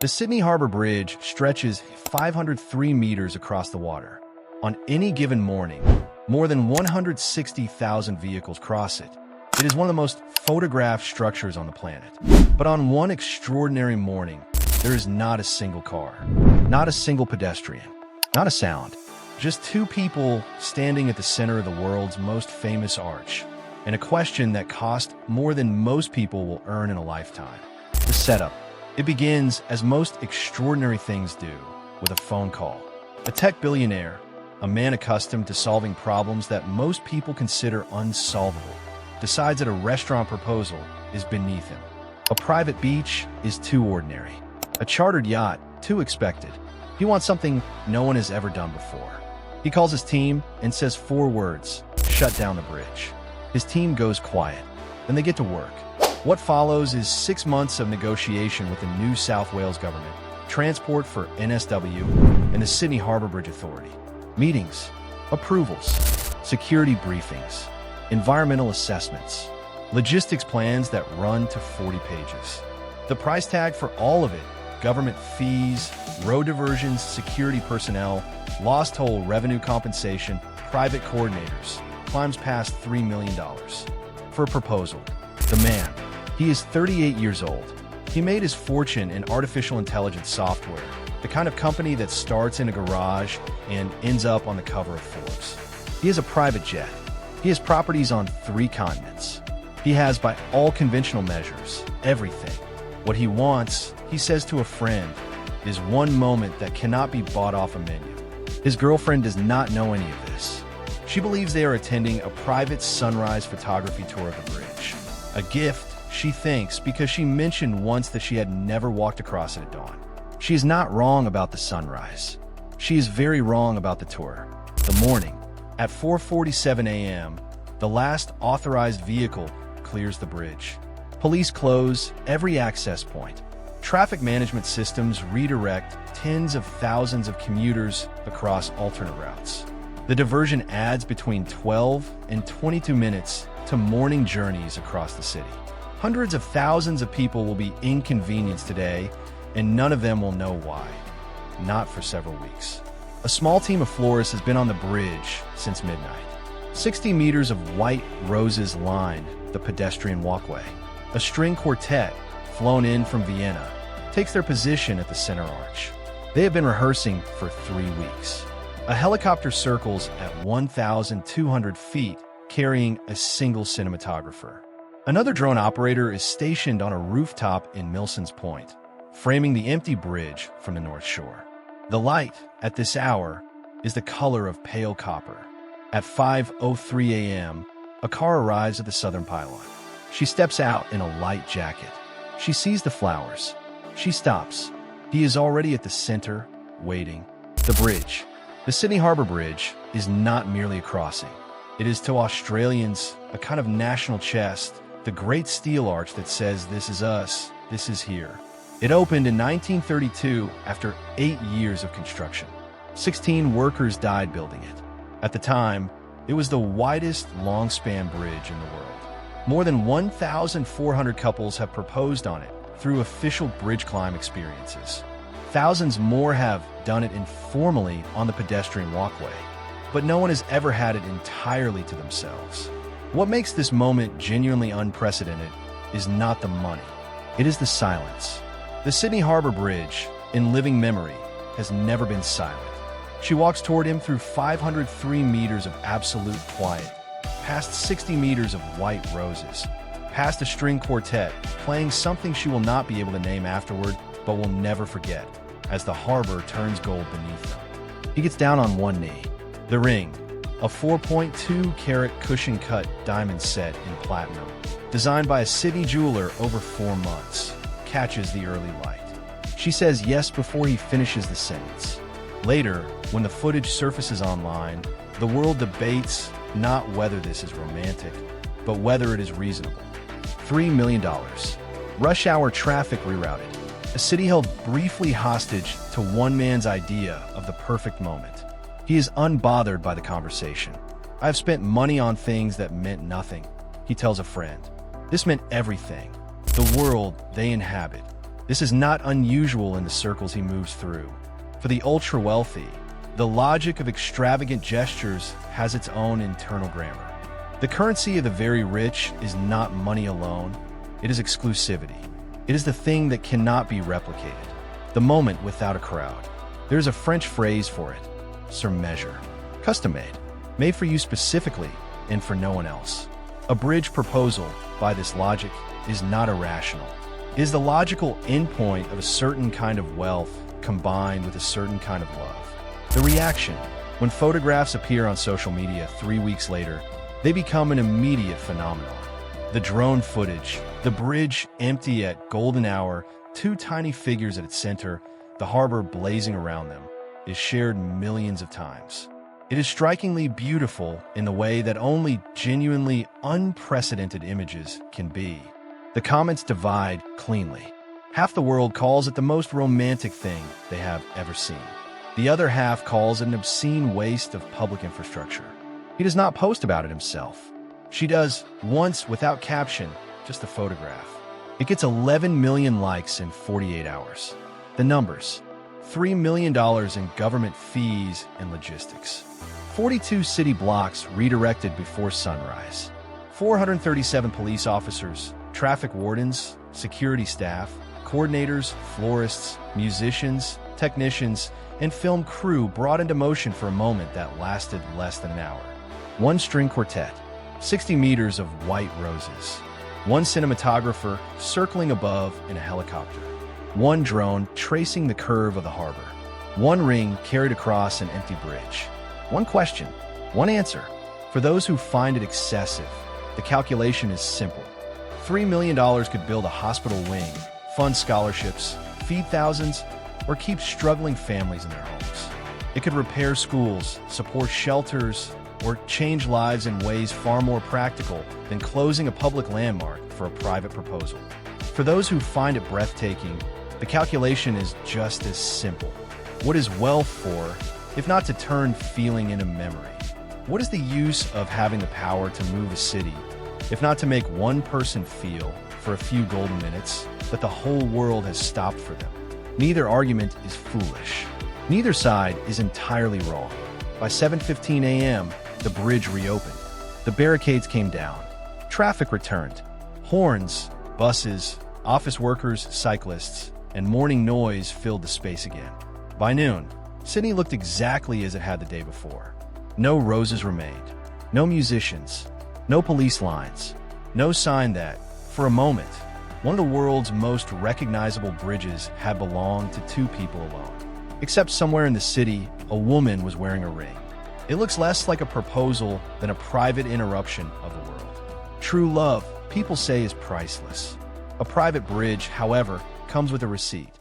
The Sydney Harbor Bridge stretches 503 meters across the water. On any given morning, more than 160,000 vehicles cross it. It is one of the most photographed structures on the planet. But on one extraordinary morning, there is not a single car, not a single pedestrian, not a sound. Just two people standing at the center of the world's most famous arch, and a question that cost more than most people will earn in a lifetime. The setup. It begins, as most extraordinary things do, with a phone call. A tech billionaire, a man accustomed to solving problems that most people consider unsolvable, decides that a restaurant proposal is beneath him. A private beach is too ordinary. A chartered yacht, too expected. He wants something no one has ever done before. He calls his team and says 4 words: shut down the bridge. His team goes quiet. Then they get to work. What follows is 6 months of negotiation with the New South Wales government, Transport for NSW, and the Sydney Harbor Bridge Authority. Meetings, approvals, security briefings, environmental assessments, logistics plans that run to 40 pages. The price tag for all of it: government fees, road diversions, security personnel, lost toll revenue compensation, private coordinators, climbs past $3 million. For a proposal, the man, he is 38 years old. He made his fortune in artificial intelligence software, the kind of company that starts in a garage and ends up on the cover of Forbes. He has a private jet. He has properties on 3 continents. He has, by all conventional measures, everything. What he wants, he says to a friend, is one moment that cannot be bought off a menu. His girlfriend does not know any of this. She believes they are attending a private sunrise photography tour of the bridge. A gift, she thinks, because she mentioned once that she had never walked across it at dawn. She is not wrong about the sunrise. She is very wrong about the tour. The morning, at 4:47 a.m., the last authorized vehicle clears the bridge. Police close every access point. Traffic management systems redirect tens of thousands of commuters across alternate routes. The diversion adds between 12 and 22 minutes to morning journeys across the city. Hundreds of thousands of people will be inconvenienced today, and none of them will know why. Not for several weeks. A small team of florists has been on the bridge since midnight. 60 meters of white roses line the pedestrian walkway. A string quartet, flown in from Vienna, takes their position at the center arch. They have been rehearsing for 3 weeks. A helicopter circles at 1,200 feet, carrying a single cinematographer. Another drone operator is stationed on a rooftop in Milsons Point, framing the empty bridge from the North Shore. The light, at this hour, is the color of pale copper. At 5:03 a.m., a car arrives at the southern pylon. She steps out in a light jacket. She sees the flowers. She stops. He is already at the center, waiting. The bridge, the Sydney Harbor Bridge, is not merely a crossing. It is to Australians a kind of national chest, the great steel arch that says, "This is us, this is here." It opened in 1932 after 8 years of construction. 16 workers died building it. At the time, it was the widest long-span bridge in the world. More than 1,400 couples have proposed on it through official bridge climb experiences. Thousands more have done it informally on the pedestrian walkway. But no one has ever had it entirely to themselves. What makes this moment genuinely unprecedented is not the money. It is the silence. The Sydney Harbor Bridge, in living memory, has never been silent. She walks toward him through 503 meters of absolute quiet, past 60 meters of white roses, past a string quartet playing something she will not be able to name afterward, but will never forget, as the harbor turns gold beneath them. He gets down on one knee. The ring, a 4.2-carat cushion-cut diamond set in platinum, designed by a Sydney jeweler over 4 months, catches the early light. She says yes before he finishes the sentence. Later, when the footage surfaces online, the world debates not whether this is romantic, but whether it is reasonable. $3 million. Rush hour traffic rerouted. A city held briefly hostage to one man's idea of the perfect moment. He is unbothered by the conversation. "I have spent money on things that meant nothing," he tells a friend. This meant everything. The world they inhabit, This is not unusual in the circles he moves through. For the ultra-wealthy, the logic of extravagant gestures has its own internal grammar. The currency of the very rich is not money alone, it is exclusivity. It is the thing that cannot be replicated, the moment without a crowd. There is a French phrase for it, sur mesure, custom-made, made for you specifically and for no one else. A bridge proposal, by this logic, is not irrational. It is the logical endpoint of a certain kind of wealth combined with a certain kind of love. The reaction, when photographs appear on social media 3 weeks later, they become an immediate phenomenon. The drone footage, the bridge empty at golden hour, 2 tiny figures at its center, the harbor blazing around them, is shared millions of times. It is strikingly beautiful in the way that only genuinely unprecedented images can be. The comments divide cleanly. Half the world calls it the most romantic thing they have ever seen. The other half calls it an obscene waste of public infrastructure. He does not post about it himself. She does, once without caption, just a photograph. It gets 11 million likes in 48 hours. The numbers: $3 million in government fees and logistics. 42 city blocks redirected before sunrise. 437 police officers, traffic wardens, security staff, coordinators, florists, musicians, technicians, and film crew brought into motion for a moment that lasted less than an hour. 1 string quartet, 60 meters of white roses. 1 cinematographer circling above in a helicopter. 1 drone tracing the curve of the harbor. 1 ring carried across an empty bridge. 1 question, 1 answer. For those who find it excessive, the calculation is simple. $3 million could build a hospital wing, fund scholarships, feed thousands, or keep struggling families in their homes. It could repair schools, support shelters, or change lives in ways far more practical than closing a public landmark for a private proposal. For those who find it breathtaking, the calculation is just as simple. What is wealth for, if not to turn feeling into memory? What is the use of having the power to move a city, if not to make one person feel, for a few golden minutes, that the whole world has stopped for them? Neither argument is foolish. Neither side is entirely wrong. By 7:15 a.m., the bridge reopened. The barricades came down. Traffic returned. Horns, buses, office workers, cyclists, and morning noise filled the space again. By noon, Sydney looked exactly as it had the day before. No roses remained. No musicians. No police lines. No sign that, for a moment, one of the world's most recognizable bridges had belonged to 2 people alone. Except somewhere in the city, a woman was wearing a ring. It looks less like a proposal than a private interruption of the world. True love, people say, is priceless. A private bridge, however, comes with a receipt.